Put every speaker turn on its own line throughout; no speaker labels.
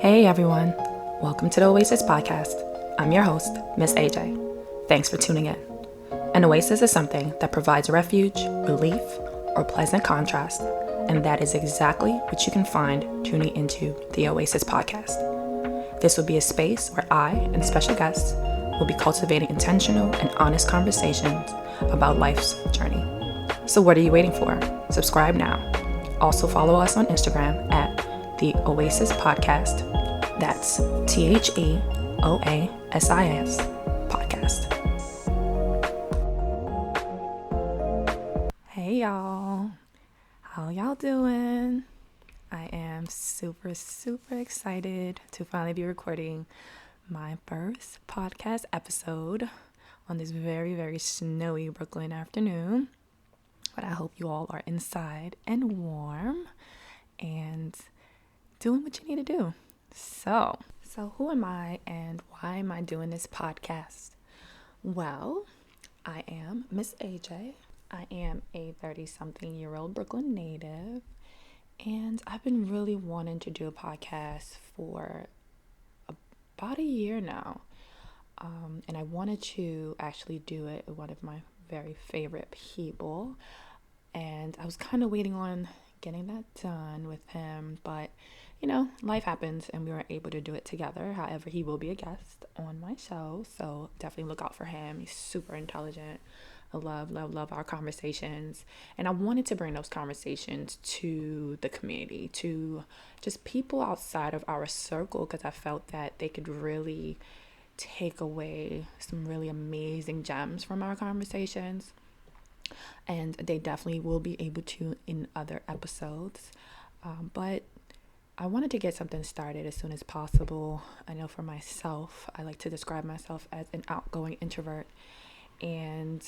Hey everyone, welcome to the Oasis podcast. I'm your host, Miss Aay Jay. Thanks for tuning in. An oasis is something that provides refuge, relief, or pleasant contrast, and that is exactly what you can find tuning into the Oasis podcast. This will be a space where I and special guests will be cultivating intentional and honest conversations about life's journey. So what are you waiting for? Subscribe now. Also follow us on Instagram at the Oasis Podcast. That's TheOasis Podcast. Hey y'all, how y'all doing? I am super excited to finally be recording my first podcast episode on this very snowy Brooklyn afternoon. But I hope you all are inside and warm and doing what you need to do. So who am I and why am I doing this podcast? Well, I am Miss Aay Jay. I am a 30-something-year-old Brooklyn native, and I've been really wanting to do a podcast for about a year now. And I wanted to actually do it with one of my very favorite people, and I was kind of waiting on getting that done with him, but life happens and we weren't able to do it together. However, he will be a guest on my show, so definitely look out for him. He's super intelligent. I love our conversations, and I wanted to bring those conversations to the community, to just people outside of our circle, because I felt that they could really take away some really amazing gems from our conversations, and they definitely will be able to in other episodes, but I wanted to get something started as soon as possible. I know for myself, I like to describe myself as an outgoing introvert, and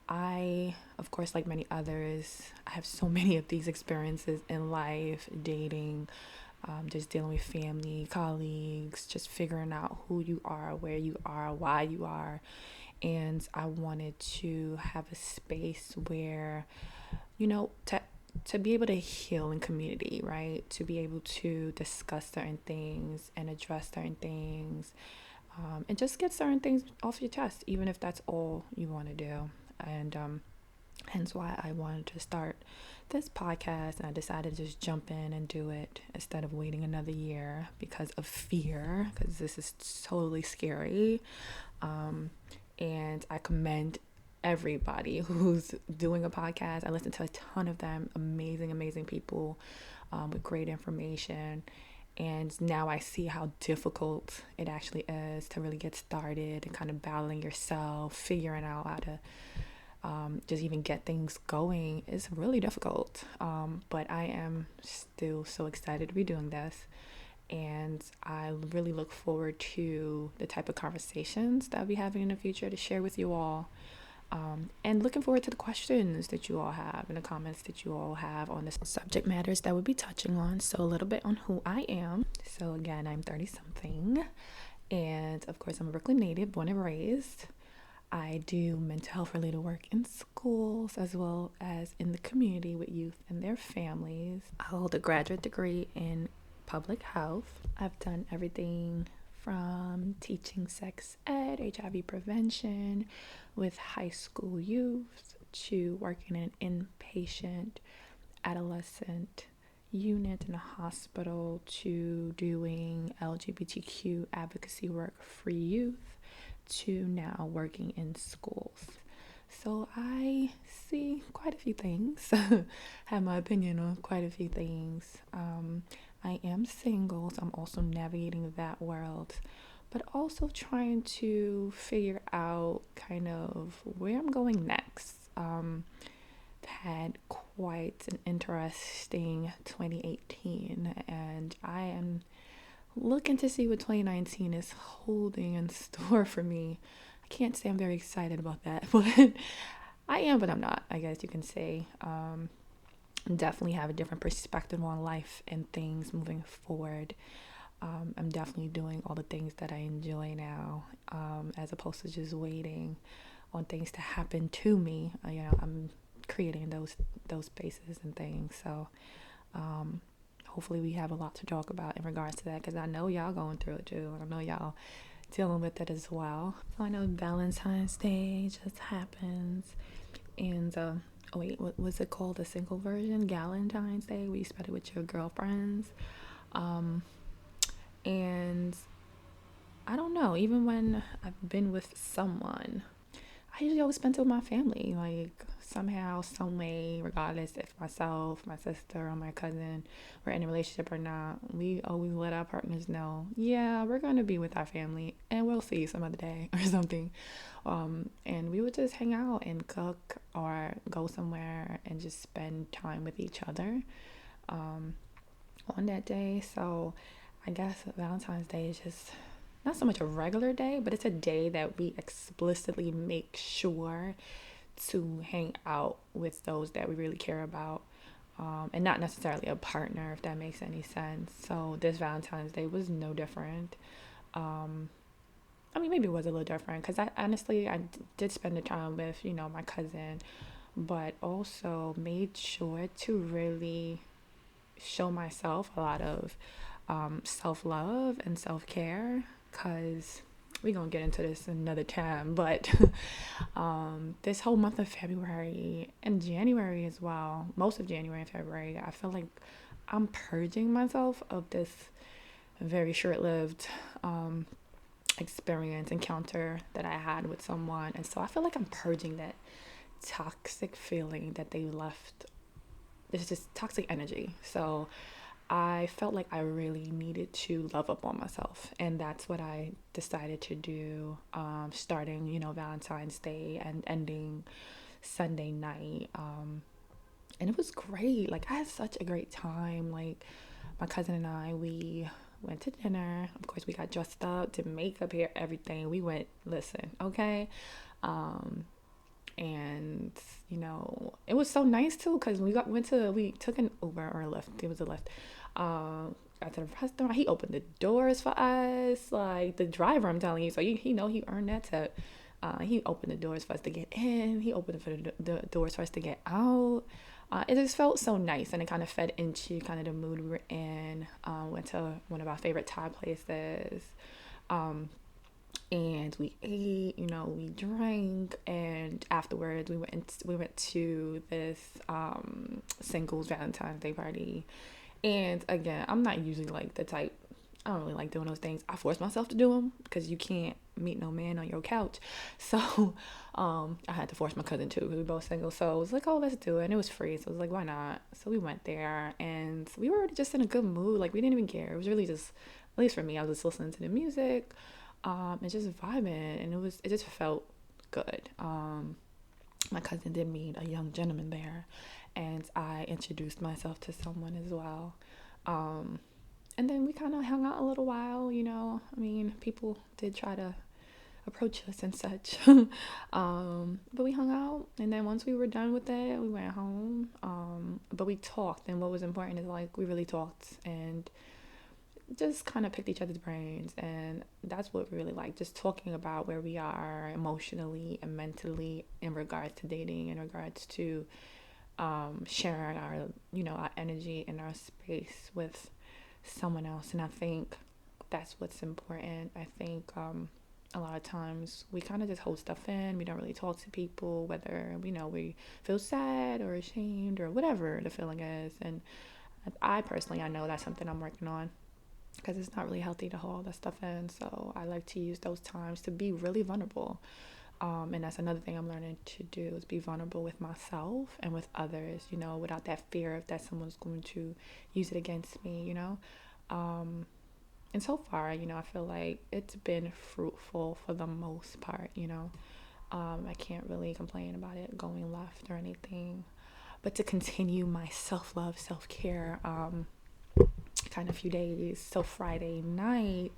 I, of course, like many others, I have so many of these experiences in life, dating, just dealing with family, colleagues, just figuring out who you are, where you are, why you are. And I wanted to have a space where, to be able to heal in community, right? To be able to discuss certain things and address certain things, and just get certain things off your chest, even if that's all you want to do. And hence why I wanted to start this podcast, and I decided to just jump in and do it instead of waiting another year because of fear, because this is totally scary. And I commend everybody who's doing a podcast. I listen to a ton of them, amazing people, with great information. And now I see how difficult it actually is to really get started and kind of battling yourself, figuring out how to just even get things going is really difficult. But I am still so excited to be doing this. And I really look forward to the type of conversations that I'll be having in the future to share with you all. And looking forward to the questions that you all have and the comments that you all have on the subject matters that we'll be touching on. So a little bit on who I am. So again, I'm 30-something. And of course, I'm a Brooklyn native, born and raised. I do mental health related work in schools as well as in the community with youth and their families. I hold a graduate degree in public health. I've done everything from teaching sex ed, HIV prevention with high school youth, to working in an inpatient adolescent unit in a hospital, to doing LGBTQ advocacy work for youth, to now working in schools. So I see quite a few things, have my opinion on quite a few things. I am single, so I'm also navigating that world, but also trying to figure out kind of where I'm going next. I've had quite an interesting 2018, and I am looking to see what 2019 is holding in store for me. I can't say I'm very excited about that, but I am, but I'm not, I guess you can say. Definitely have a different perspective on life and things moving forward. I'm definitely doing all the things that I enjoy now, as opposed to just waiting on things to happen to me. I'm creating those spaces and things. So hopefully we have a lot to talk about in regards to that, because I know y'all going through it too. I know y'all dealing with it as well. So I know Valentine's Day just happens, and oh wait, what was it called? The single version, Galentine's Day, where you spend it with your girlfriends. And I don't know, even when I've been with someone, I usually always spend it with my family. Like, somehow, some way, regardless if myself, my sister, or my cousin were in a relationship or not, we always let our partners know, yeah, we're going to be with our family and we'll see you some other day or something. And we would just hang out and cook or go somewhere and just spend time with each other on that day. So I guess Valentine's Day is just not so much a regular day, but it's a day that we explicitly make sure to hang out with those that we really care about, and not necessarily a partner, if that makes any sense. So this Valentine's Day was no different. I mean, maybe it was a little different because I honestly I did spend the time with my cousin, but also made sure to really show myself a lot of self-love and self-care, because we're gonna get into this another time. But this whole month of February and January as well, most of January and February, I feel like I'm purging myself of this very short-lived encounter that I had with someone. And so I feel like I'm purging that toxic feeling that they left. It's just toxic energy. So I felt like I really needed to love up on myself, and that's what I decided to do, starting Valentine's Day and ending Sunday night. And it was great. Like, I had such a great time. Like, my cousin and I, we went to dinner. Of course, we got dressed up, did makeup, hair, everything. We went, listen, okay. And it was so nice too, because we took an Uber or a Lyft. It was a Lyft. Got to the restaurant. He opened the doors for us, like the driver, I'm telling you. So he earned that tip. He opened the doors for us to get in. He opened the doors for us to get out. It just felt so nice, and it kind of fed into kind of the mood we were in. Went to one of our favorite Thai places. And we ate, we drank, and afterwards we went to this singles Valentine's Day party. And again, I'm not usually like the type, I don't really like doing those things. I force myself to do them because you can't meet no man on your couch. So I had to force my cousin too, because we both single. So it was like, oh, let's do it. And it was free, so I was like, why not? So we went there, and we were just in a good mood. Like, we didn't even care. It was really just, at least for me, I was just listening to the music, and just vibing, and it just felt good. My cousin did meet a young gentleman there, and I introduced myself to someone as well. And then we kind of hung out a little while. I mean, people did try to approach us and such. But we hung out, and then once we were done with that, we went home. But we talked, and what was important is, like, we really talked and just kind of picked each other's brains, and that's what we really like, just talking about where we are emotionally and mentally in regards to dating, in regards to sharing our energy and our space with someone else. And I think that's what's important. I think a lot of times we kind of just hold stuff in. We don't really talk to people, whether we feel sad or ashamed or whatever the feeling is. And I know that's something I'm working on, because it's not really healthy to hold all that stuff in. So I like to use those times to be really vulnerable. And that's another thing I'm learning to do, is be vulnerable with myself and with others, without that fear of that someone's going to use it against me, And so far, I feel like it's been fruitful for the most part, I can't really complain about it going left or anything. But to continue my self-love, self-care, kind of few days. So Friday night,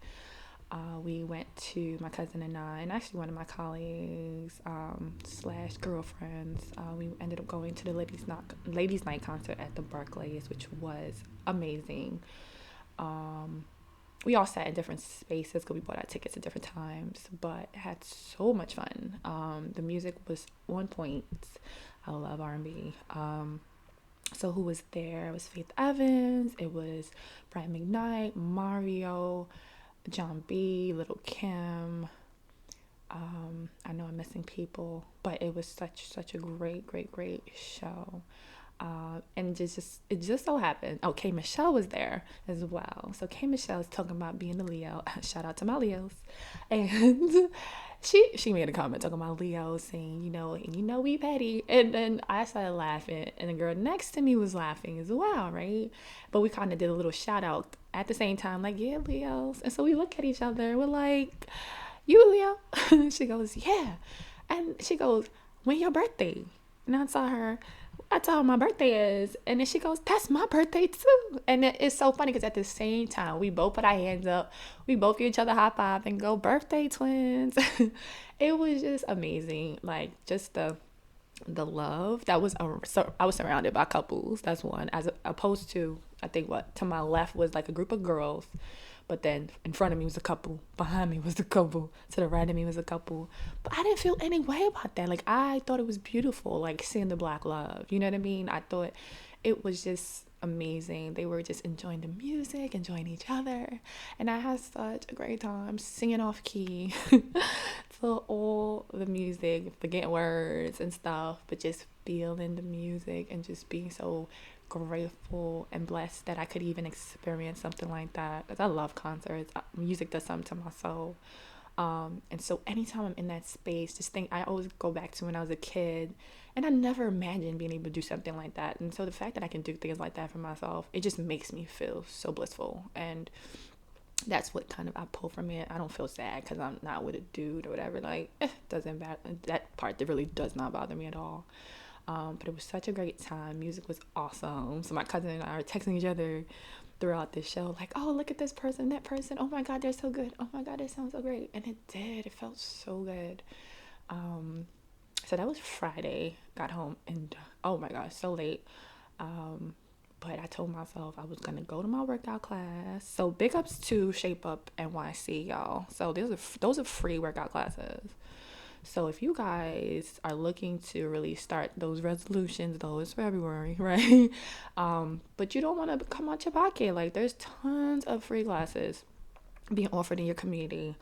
we went to, my cousin and I, and actually one of my colleagues / girlfriends, we ended up going to the ladies night concert at the Barclays, which was amazing. We all sat in different spaces because we bought our tickets at different times, but had so much fun. The music was on point. I love R&B. So who was there? It was Faith Evans. It was Brian McKnight, Mario, John B, Little Kim. I know I'm missing people, but it was such a great show. And it just so happened. Oh, K Michelle was there as well. So K Michelle is talking about being a Leo. Shout out to my Leos, and she made a comment talking about Leos, saying we petty, and then I started laughing, and the girl next to me was laughing as well, right? But we kind of did a little shout out at the same time, like, yeah, Leos, and so we look at each other, and we're like, you a Leo? She goes, yeah, and she goes, when your birthday? And I told her my birthday is, and then she goes, that's my birthday too. And it's so funny because at the same time, we both put our hands up, we both give each other a high five and go, birthday twins. It was just amazing. Like, just the love that was, so I was surrounded by couples. That's one, as opposed to, I think what to my left was like a group of girls, but then in front of me was a couple, behind me was a couple, to the right of me was a couple. But I didn't feel any way about that. Like, I thought it was beautiful, like seeing the black love, you know what I mean? I thought it was just amazing. They were just enjoying the music, enjoying each other, and I had such a great time singing off key to all the music, forgetting words and stuff, but just feeling the music and just being so grateful and blessed that I could even experience something like that, because I love concerts. Music does something to my soul. And so anytime I'm in that space, just think, I always go back to when I was a kid, and I never imagined being able to do something like that. And so the fact that I can do things like that for myself, it just makes me feel so blissful. And that's what kind of I pull from it. I don't feel sad because I'm not with a dude or whatever. Like, doesn't matter. That part that really does not bother me at all. But it was such a great time. Music was awesome. So my cousin and I are texting each other throughout the show, like, oh, look at this person, that person. Oh my God, they're so good. Oh my God, they sound so great. And it did. It felt so good. So that was Friday. Got home and oh my gosh, so late. But I told myself I was gonna go to my workout class. So big ups to Shape Up NYC, y'all. So those are free workout classes. So if you guys are looking to really start those resolutions, though it's February, right? But you don't want to come out your pocket. Like, there's tons of free classes being offered in your community.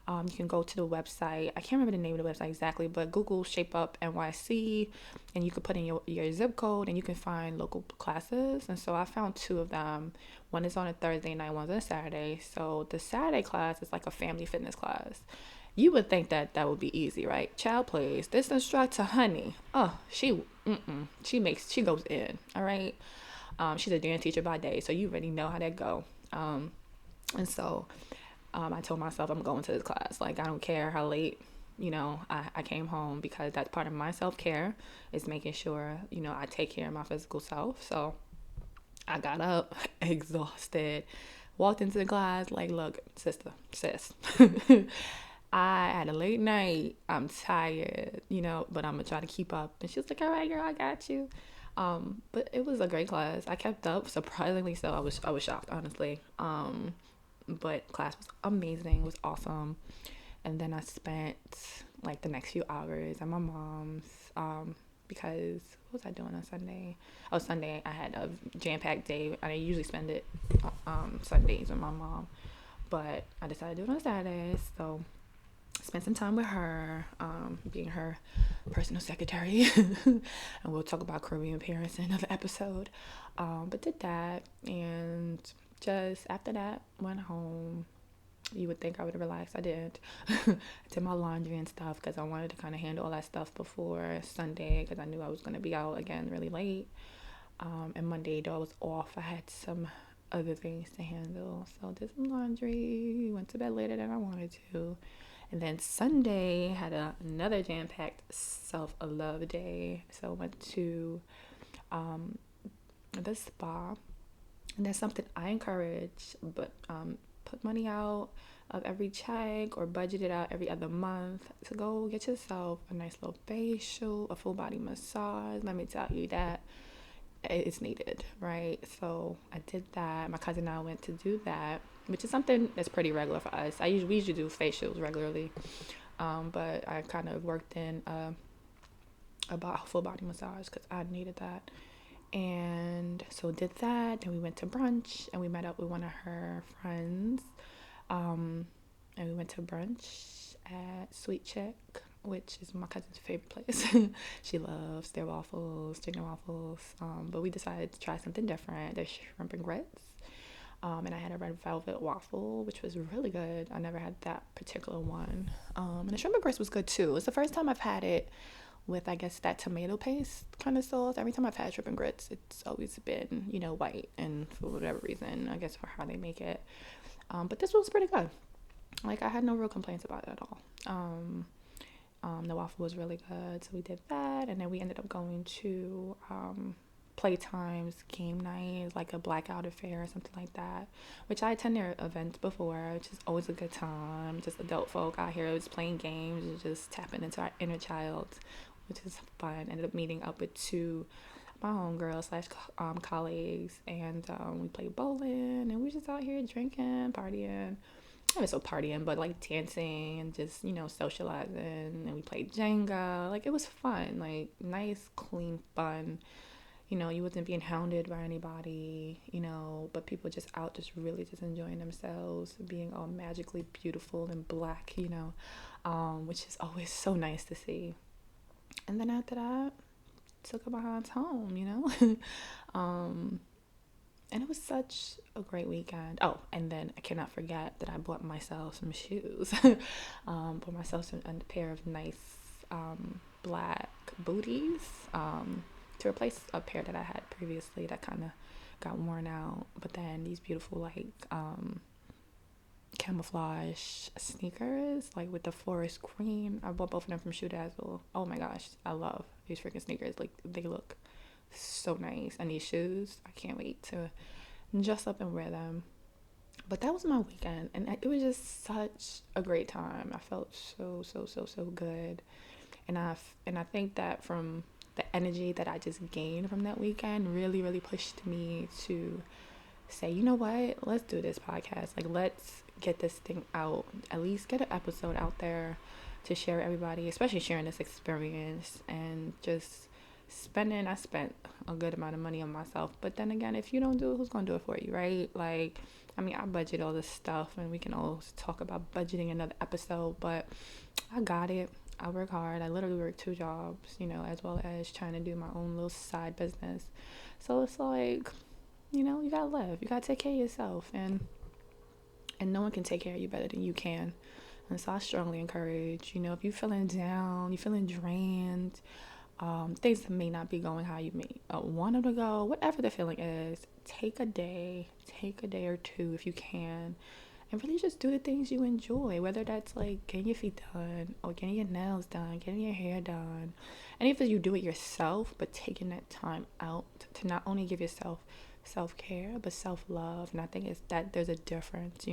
You can go to the website. I can't remember the name of the website exactly, but Google Shape Up NYC, and you can put in your zip code, and you can find local classes. And so I found two of them. One is on a Thursday night, one's on a Saturday. So the Saturday class is like a family fitness class. You would think that would be easy, right? Child plays. This instructor, honey, she goes in, all right? She's a dance teacher by day, so you already know how that go. And so I told myself I'm going to this class. Like, I don't care how late, I came home, because that's part of my self-care, is making sure, I take care of my physical self. So I got up exhausted, walked into the class, like, look, sis, I had a late night. I'm tired, but I'm gonna try to keep up. And she was like, all right, girl, I got you. But it was a great class. I kept up, surprisingly so. I was shocked, honestly. But class was amazing. It was awesome. And then I spent like the next few hours at my mom's, because what was I doing on Sunday? Oh, Sunday I had a jam-packed day. I usually spend it Sundays with my mom, but I decided to do it on Saturdays. So spent some time with her, being her personal secretary. And we'll talk about Caribbean parents in another episode. But did that, and just after that went home. You would think I would have relaxed. I didn't. I did my laundry and stuff because I wanted to kind of handle all that stuff before Sunday, because I knew I was going to be out again really late. And Monday, though I was off, I had some other things to handle. So I did some laundry, went to bed later than I wanted to. And then Sunday had another jam-packed self-love day. So I went to the spa. And that's something I encourage, but put money out of every check, or budget it out every other month to go get yourself a nice little facial, a full body massage. Let me tell you that it's needed, right? So I did that. My cousin and I went to do that, which is something that's pretty regular for us. We usually do facials regularly, but I kind of worked in about a full body massage because I needed that. And so did that. Then we went to brunch and we met up with one of her friends. And we went to brunch at Sweet Chick, which is my cousin's favorite place. She loves their waffles, chicken waffles. But we decided to try something different. There's shrimp and grits. And I had a red velvet waffle, which was really good. I never had that particular one. And the shrimp and grits was good too. It's the first time I've had it with, I guess, that tomato paste kind of sauce. Every time I've had shrimp and grits, it's always been, white, and for whatever reason, I guess for how they make it. But this was pretty good. Like, I had no real complaints about it at all. The waffle was really good, so we did that, and then we ended up going to playtimes, game night, like a blackout affair or something like that, which I attend their events before, which is always a good time. Just adult folk out here just playing games and just tapping into our inner child, which is fun. Ended up meeting up with two my homegirls slash colleagues, and we played bowling, and we just out here drinking, partying. I was so partying, but like dancing and just, socializing. And we played Jenga. Like, it was fun, like nice, clean fun. You wasn't being hounded by anybody, but people just out, just really just enjoying themselves, being all magically beautiful and black, which is always so nice to see. And then after that, took her behind home, and it was such a great weekend. Oh, and then I cannot forget that I bought myself some shoes. Bought myself a pair of nice black booties to replace a pair that I had previously that kind of got worn out. But then these beautiful, like, camouflage sneakers, like with the forest green. I bought both of them from Shoe Dazzle. Oh my gosh, I love these freaking sneakers. Like, they look so nice. And these shoes, I can't wait to dress up and wear them. But that was my weekend, and it was just such a great time. I felt so good, and I think that from the energy that I just gained from that weekend really pushed me to say, you know what, let's do this podcast. Like, let's get this thing out, at least get an episode out there to share with everybody, especially sharing this experience. And just I spent a good amount of money on myself, but then again, if you don't do it, who's gonna do it for you, right? Like, I mean, I budget all this stuff, and we can always talk about budgeting another episode, but I got it. I work hard. I literally work 2 jobs, as well as trying to do my own little side business. So it's like, you gotta live, you gotta take care of yourself, and no one can take care of you better than you can. And so I strongly encourage, if you're feeling down, you're feeling drained, things may not be going how you may want them to go, whatever the feeling is, take a day or two if you can, and really just do the things you enjoy, whether that's like getting your feet done or getting your nails done, getting your hair done. And if you do it yourself, but taking that time out to not only give yourself self-care but self-love. And I think it's that there's a difference,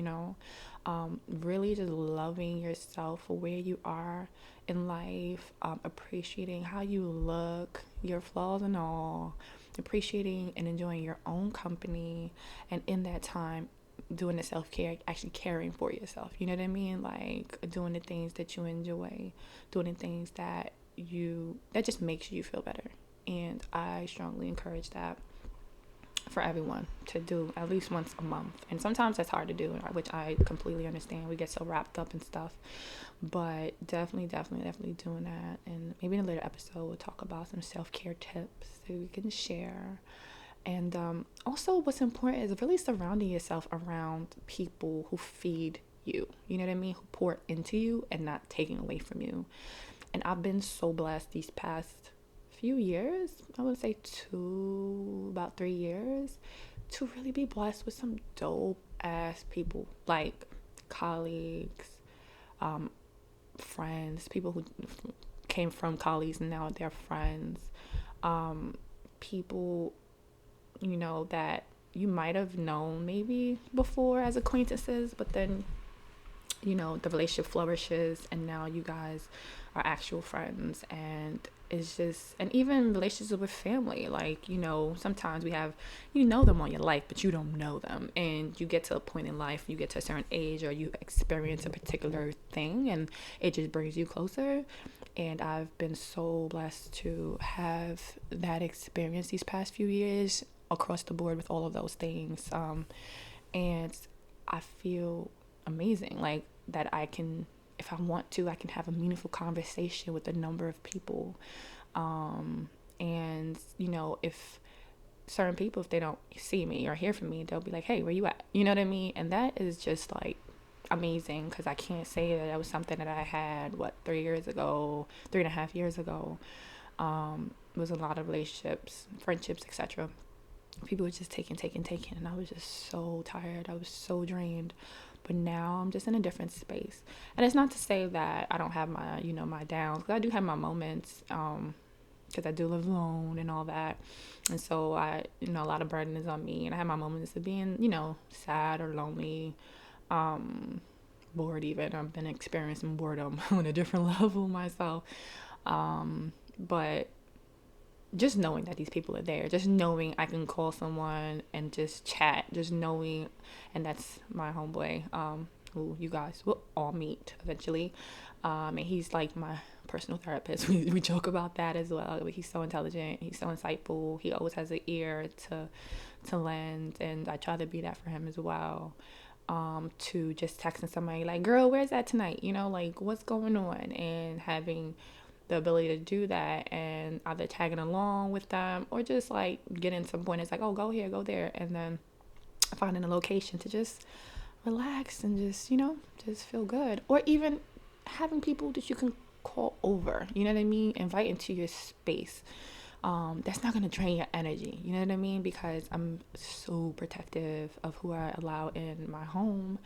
really just loving yourself for where you are in life, appreciating how you look, your flaws and all, appreciating and enjoying your own company, and in that time doing the self-care, actually caring for yourself, you know what I mean? Like, doing the things that you enjoy, doing the things that just makes you feel better. And I strongly encourage that for everyone to do at least once a month. And sometimes that's hard to do, which I completely understand. We get so wrapped up in stuff, but definitely doing that. And maybe in a later episode we'll talk about some self-care tips that we can share. And also what's important is really surrounding yourself around people who feed you, you know what I mean, who pour into you and not taking away from you. And I've been so blessed these past few years, I would say about 3 years, to really be blessed with some dope ass people, like colleagues, friends, people who came from colleagues and now they're friends, people that you might have known maybe before as acquaintances, but then the relationship flourishes and now you guys are actual friends. And it's just, and even relationships with family, like, sometimes we have, them on your life, but you don't know them, and you get to a point in life, you get to a certain age, or you experience a particular thing, and it just brings you closer. And I've been so blessed to have that experience these past few years across the board with all of those things. And I feel amazing, like that I can, if I want to, I can have a meaningful conversation with a number of people. And, if certain people, if they don't see me or hear from me, they'll be like, hey, where you at? You know what I mean? And that is just like amazing, because I can't say that was something that I had 3.5 years ago. It was a lot of relationships, friendships, etc. People were just taking, and I was just so tired. I was so drained. But now I'm just in a different space. And it's not to say that I don't have my, my downs, because I do have my moments, because I do live alone and all that. And so a lot of burden is on me, and I have my moments of being, sad or lonely, bored even. I've been experiencing boredom on a different level myself. But just knowing that these people are there, just knowing I can call someone and just chat, just knowing, and that's my homeboy, who you guys will all meet eventually. And he's like my personal therapist. We joke about that as well. He's so intelligent. He's so insightful. He always has an ear to lend, and I try to be that for him as well. To just texting somebody like, girl, where's that tonight? Like, what's going on? And having the ability to do that, and either tagging along with them or just like getting some point. It's like, oh, go here, go there. And then finding a location to just relax and just feel good. Or even having people that you can call over, you know what I mean? Invite into your space. That's not going to drain your energy, you know what I mean? Because I'm so protective of who I allow in my home,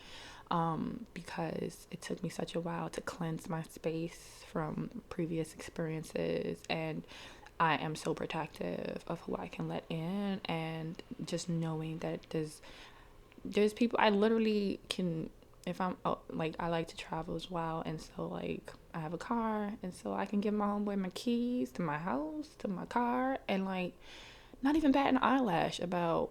because it took me such a while to cleanse my space from previous experiences, and I am so protective of who I can let in, and just knowing that there's people I literally can, if I'm like, I like to travel as well, and so like I have a car, and so I can give my homeboy my keys to my house, to my car, and like not even bat an eyelash about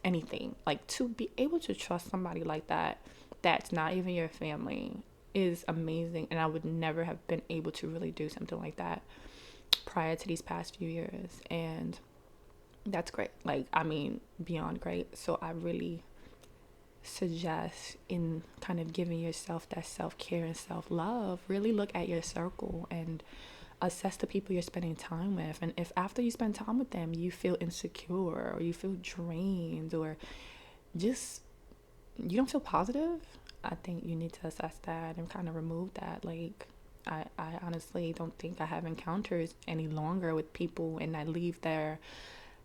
anything. Like, to be able to trust somebody like that, that's not even your family, is amazing. And I would never have been able to really do something like that prior to these past few years. And that's great. Like, I mean, beyond great. So I really suggest, in kind of giving yourself that self-care and self-love, really look at your circle and assess the people you're spending time with. And if after you spend time with them you feel insecure, or you feel drained, or just you don't feel positive, I think you need to assess that and kind of remove that. Like, I honestly don't think I have encounters any longer with people and I leave there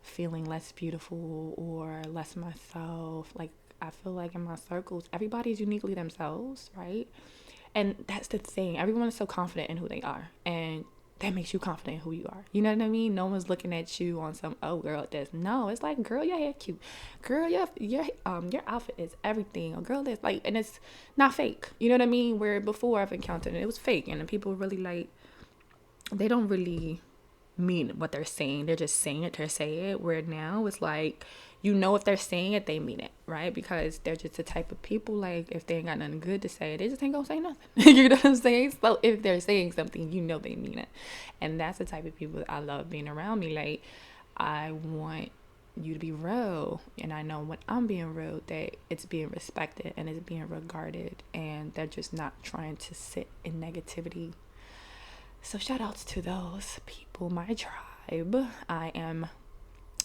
feeling less beautiful or less myself. Like, I feel like in my circles, everybody's uniquely themselves, right? And that's the thing. Everyone is so confident in who they are, and that makes you confident in who you are. You know what I mean? No one's looking at you on some, oh, girl, this. No, it's like, girl, your hair cute. Girl, your outfit is everything. Or girl, this, like, and it's not fake. You know what I mean? Where before I've encountered it, it was fake, and people really like, they don't really mean what they're saying. They're just saying it to say it. Where now it's like, if they're saying it, they mean it, right? Because they're just the type of people, like, if they ain't got nothing good to say, they just ain't gonna say nothing. You know what I'm saying? So if they're saying something, they mean it. And that's the type of people I love being around me. Like, I want you to be real, and I know when I'm being real that it's being respected and it's being regarded, and they're just not trying to sit in negativity. So shout outs to those people, my tribe. I am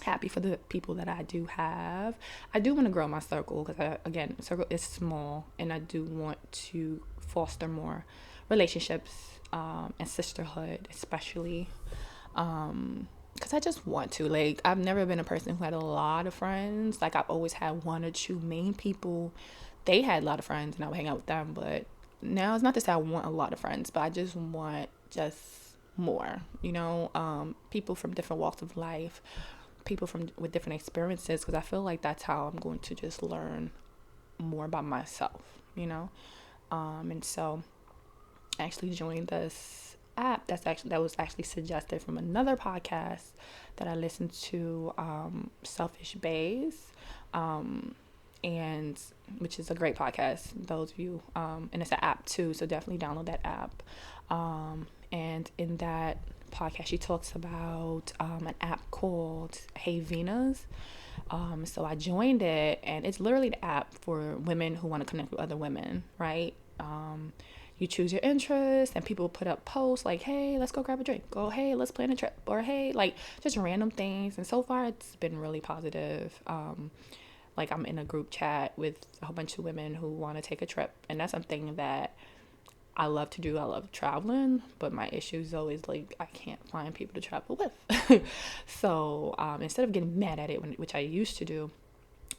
happy for the people that I do have. I do want to grow my circle, because again, circle is small, and I do want to foster more relationships, and sisterhood, especially, because I just want to. Like, I've never been a person who had a lot of friends. Like, I've always had one or two main people. They had a lot of friends, and I would hang out with them. But now, it's not to say I want a lot of friends, but I just want more. People from different walks of life, people with different experiences, because I feel like that's how I'm going to just learn more about myself. And so I actually joined this app that was actually suggested from another podcast that I listened to, Selfish Bays, and which is a great podcast, those of you, and it's an app too, so definitely download that app. And in that podcast, she talks about an app called Hey Venus. So I joined it, and it's literally the app for women who want to connect with other women, right? You choose your interests, and people put up posts like, hey, let's go grab a drink, or hey, let's plan a trip, or hey, like just random things. And so far it's been really positive. Like I'm in a group chat with a whole bunch of women who want to take a trip, and that's something that I love to do. I love traveling, but my issue is always like I can't find people to travel with. So instead of getting mad at it, which I used to do,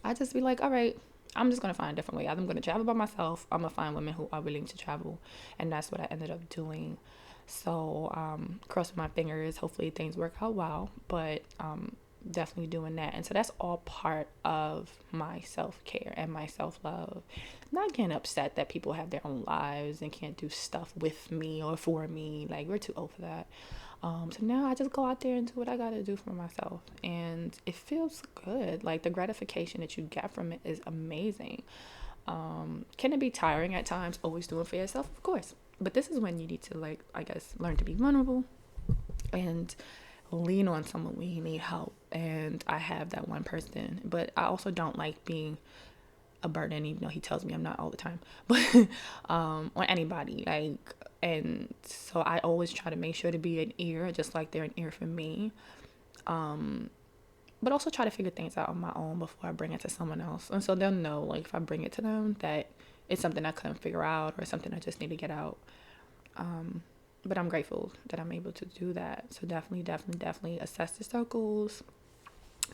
I just be like, all right, I'm just gonna find a different way. I'm gonna travel by myself. I'm gonna find women who are willing to travel, and that's what I ended up doing. So crossing my fingers. Hopefully things work out well, but definitely doing that. And so that's all part of my self-care and my self-love. Not getting upset that people have their own lives and can't do stuff with me or for me. Like, we're too old for that. So now I just go out there and do what I gotta do for myself, and it feels good. Like the gratification that you get from it is amazing. Can it be tiring at times, always doing for yourself? Of course, but this is when you need to, like, I guess, learn to be vulnerable and lean on someone when you need help. And I have that one person, but I also don't like being a burden, even though he tells me I'm not all the time, but on anybody, like. And so I always try to make sure to be an ear, just like they're an ear for me. But also try to figure things out on my own before I bring it to someone else. And so they'll know, like, if I bring it to them, that it's something I couldn't figure out or something I just need to get out. But I'm grateful that I'm able to do that. So definitely assess the circles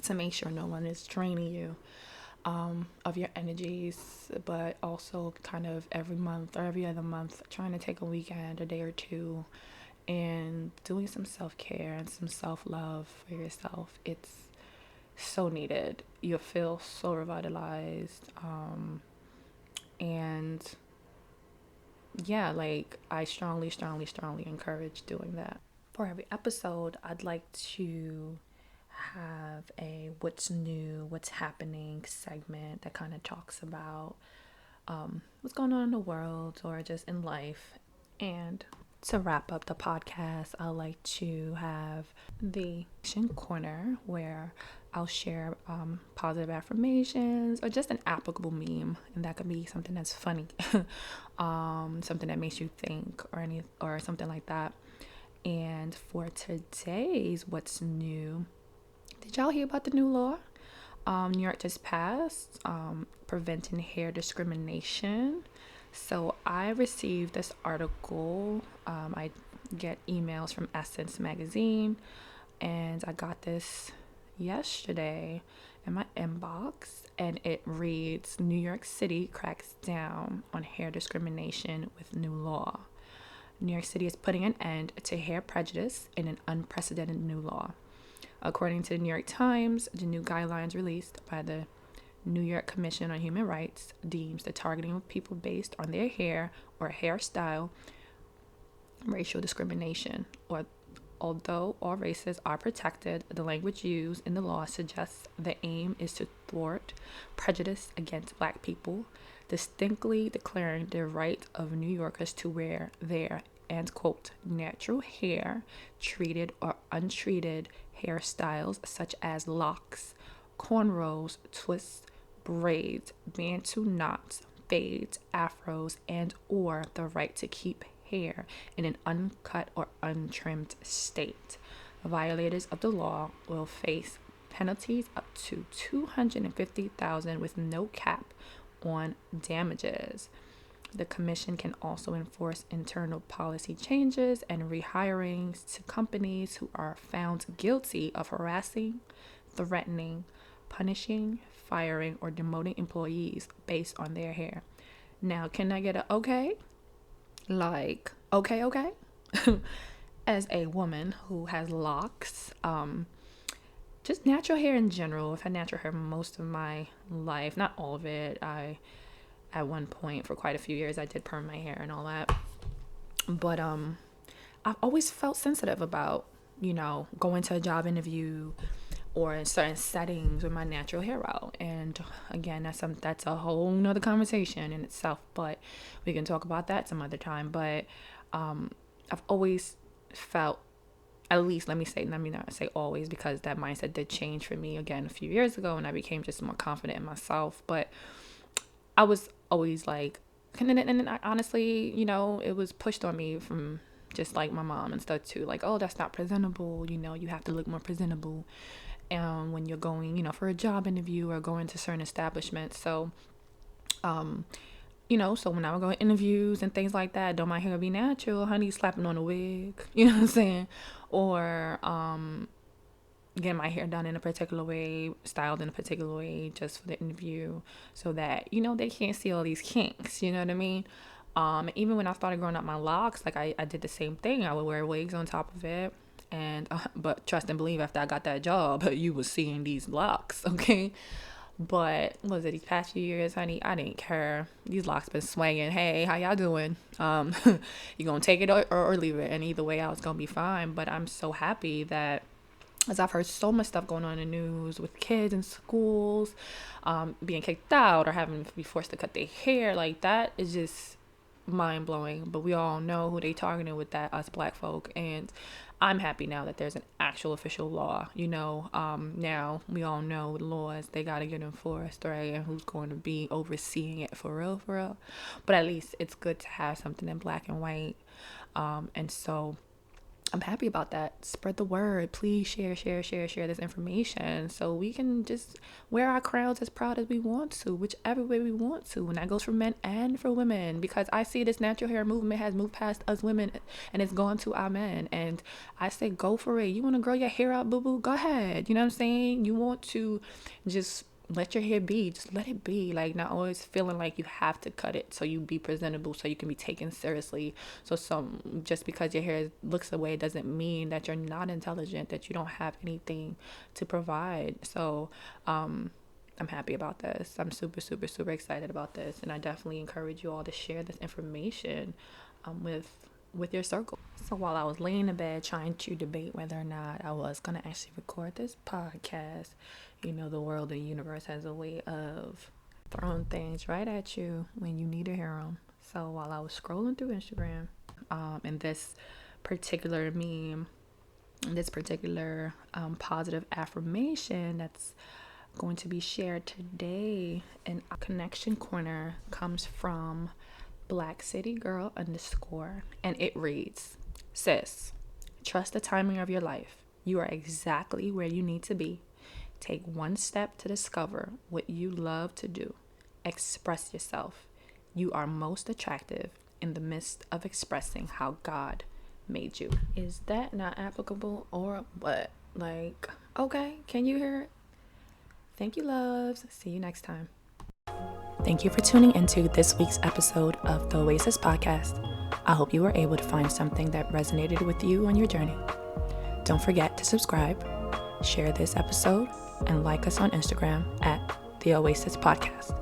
to make sure no one is draining you of your energies, but also kind of every month or every other month trying to take a weekend, a day or two, and doing some self-care and some self-love for yourself. It's so needed. You'll feel so revitalized, and yeah, like I strongly encourage doing that. For every episode, I'd like to have a what's new, what's happening segment that kind of talks about what's going on in the world or just in life. And to wrap up the podcast, I like to have the action corner where I'll share positive affirmations or just an applicable meme, and that could be something that's funny, something that makes you think, or something like that. And for today's what's new, did y'all hear about the new law New York just passed, preventing hair discrimination? So I received this article. I get emails from Essence magazine, and I got this yesterday in my inbox, and it reads, New York City cracks down on hair discrimination with new law. New York City is putting an end to hair prejudice in an unprecedented new law. According to the New York Times, the new guidelines released by the New York Commission on Human Rights deems the targeting of people based on their hair or hairstyle racial discrimination. Or although all races are protected, the language used in the law suggests the aim is to thwart prejudice against Black people, distinctly declaring the right of New Yorkers to wear their, and quote, natural hair, treated or untreated hairstyles such as locks, cornrows, twists, braids, bantu knots, fades, afros, and or the right to keep hair in an uncut or untrimmed state. Violators of the law will face penalties up to $250,000 with no cap on damages. The commission can also enforce internal policy changes and rehirings to companies who are found guilty of harassing, threatening, punishing, firing, or demoting employees based on their hair. Now, can I get a okay? Like, okay? As a woman who has locks, just natural hair in general, I've had natural hair most of my life, not all of it. At one point, for quite a few years, I did perm my hair and all that. But I've always felt sensitive about, going to a job interview or in certain settings with my natural hair out. And again, that's a whole nother conversation in itself, but we can talk about that some other time. But I've always felt, at least let me not say always, because that mindset did change for me again a few years ago and I became just more confident in myself. But I was always like, and I, honestly, it was pushed on me from just like my mom and stuff too. Like, oh, that's not presentable. You have to look more presentable when you're going, for a job interview or going to certain establishments. So, so when I would go to interviews and things like that, don't my hair be natural, honey, slapping on a wig, you know what I'm saying? Or getting my hair done in a particular way, styled in a particular way just for the interview so that, they can't see all these kinks, you know what I mean? Even when I started growing up my locks, like I did the same thing. I would wear wigs on top of it. And, but trust and believe, after I got that job, you was seeing these locks, okay? But was it these past few years, honey? I didn't care. These locks been swinging. Hey, how y'all doing? You gonna take it or leave it? And either way, I was gonna be fine. But I'm so happy that, as I've heard so much stuff going on in the news with kids in schools, being kicked out or having to be forced to cut their hair, like that is just mind blowing. But we all know who they targeting with that, us black folk. And I'm happy now that there's an actual official law. Now we all know laws, they got to get enforced, right? And who's going to be overseeing it for real, for real. But at least it's good to have something in black and white. And so I'm happy about that. Spread the word. Please share this information so we can just wear our crowns as proud as we want to, whichever way we want to. And that goes for men and for women, because I see this natural hair movement has moved past us women and it's gone to our men. And I say, go for it. You want to grow your hair out, boo-boo? Go ahead. You know what I'm saying? You want to just let your hair be, just let it be. Like, not always feeling like you have to cut it so you be presentable, so you can be taken seriously. So just because your hair looks away doesn't mean that you're not intelligent, that you don't have anything to provide. So I'm happy about this. I'm super excited about this, and I definitely encourage you all to share this information with your circle. So while I was laying in bed trying to debate whether or not I was going to actually record this podcast, the world and universe has a way of throwing things right at you when you need to hear them. So while I was scrolling through Instagram, and this particular meme, this particular positive affirmation that's going to be shared today in a connection corner comes from Black City Girl _ and it reads, sis, trust the timing of your life. You are exactly where you need to be. Take one step to discover what you love to do. Express yourself. You are most attractive in the midst of expressing how God made you. Is that not applicable or what? Like, okay, can you hear it? Thank you, loves. See you next time. Thank you for tuning into this week's episode of the Oasis Podcast. I hope you were able to find something that resonated with you on your journey. Don't forget to subscribe, share this episode, and like us on Instagram at the Oasis Podcast.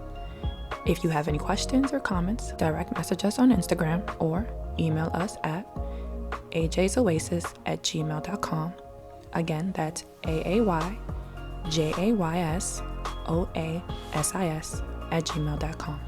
If you have any questions or comments, direct message us on Instagram or email us at aayjaysoasis@gmail.com. Again, that's aayjaysoasis@gmail.com.